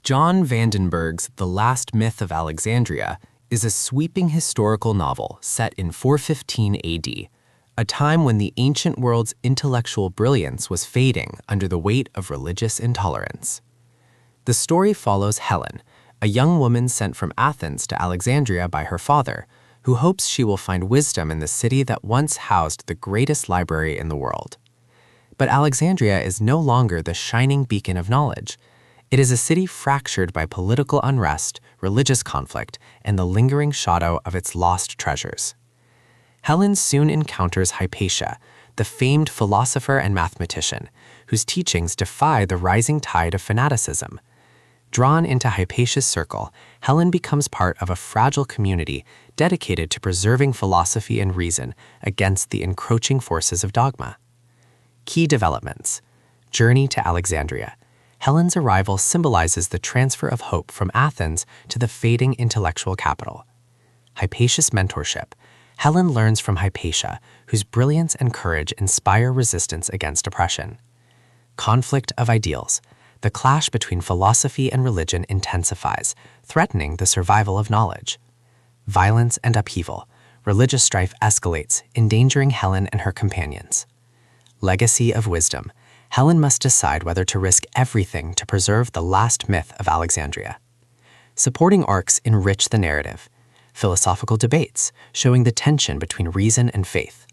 John Vandenberg's The Last Myth of Alexandria is a sweeping historical novel set in 415 AD, a time when the ancient world's intellectual brilliance was fading under the weight of religious intolerance. The story follows Helen, a young woman sent from Athens to Alexandria by her father, who hopes she will find wisdom in the city that once housed the greatest library in the world. But Alexandria is no longer the shining beacon of knowledge. It is a city fractured by political unrest, religious conflict, and the lingering shadow of its lost treasures. Helen soon encounters Hypatia, the famed philosopher and mathematician, whose teachings defy the rising tide of fanaticism. Drawn into Hypatia's circle, Helen becomes part of a fragile community dedicated to preserving philosophy and reason against the encroaching forces of dogma. Key developments. Journey to Alexandria. Helen's arrival symbolizes the transfer of hope from Athens to the fading intellectual capital. Hypatia's mentorship. Helen learns from Hypatia, whose brilliance and courage inspire resistance against oppression. Conflict of ideals. The clash between philosophy and religion intensifies, threatening the survival of knowledge. Violence and upheaval. Religious strife escalates, endangering Helen and her companions. Legacy of wisdom. Helen must decide whether to risk everything to preserve the last myth of Alexandria. Supporting arcs enrich the narrative. Philosophical debates, showing the tension between reason and faith.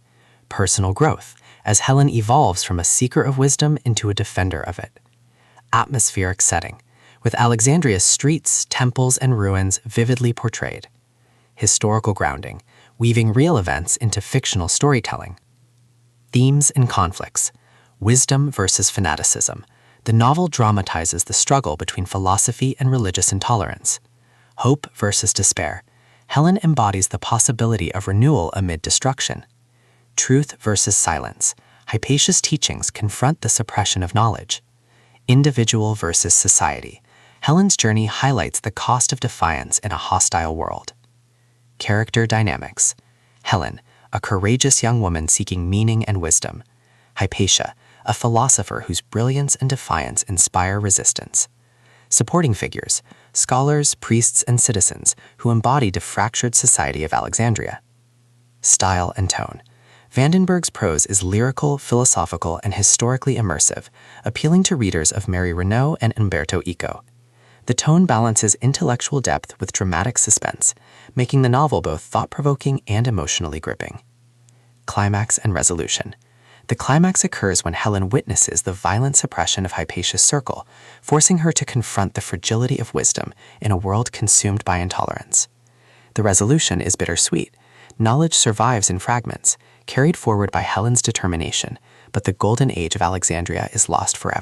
Personal growth, as Helen evolves from a seeker of wisdom into a defender of it. Atmospheric setting, with Alexandria's streets, temples, and ruins vividly portrayed. Historical grounding, weaving real events into fictional storytelling. Themes and conflicts. Wisdom versus fanaticism. The novel dramatizes the struggle between philosophy and religious intolerance. Hope versus despair. Helen embodies the possibility of renewal amid destruction. Truth versus silence. Hypatia's teachings confront the suppression of knowledge. Individual versus society. Helen's journey highlights the cost of defiance in a hostile world. Character dynamics. Helen, a courageous young woman seeking meaning and wisdom. Hypatia, a philosopher whose brilliance and defiance inspire resistance. Supporting figures, scholars, priests, and citizens who embody the fractured society of Alexandria. Style and tone. Vandenberg's prose is lyrical, philosophical, and historically immersive, appealing to readers of Mary Renault and Umberto Eco. The tone balances intellectual depth with dramatic suspense, making the novel both thought-provoking and emotionally gripping. Climax and resolution. The climax occurs when Helen witnesses the violent suppression of Hypatia's circle, forcing her to confront the fragility of wisdom in a world consumed by intolerance. The resolution is bittersweet. Knowledge survives in fragments, carried forward by Helen's determination, but the golden age of Alexandria is lost forever.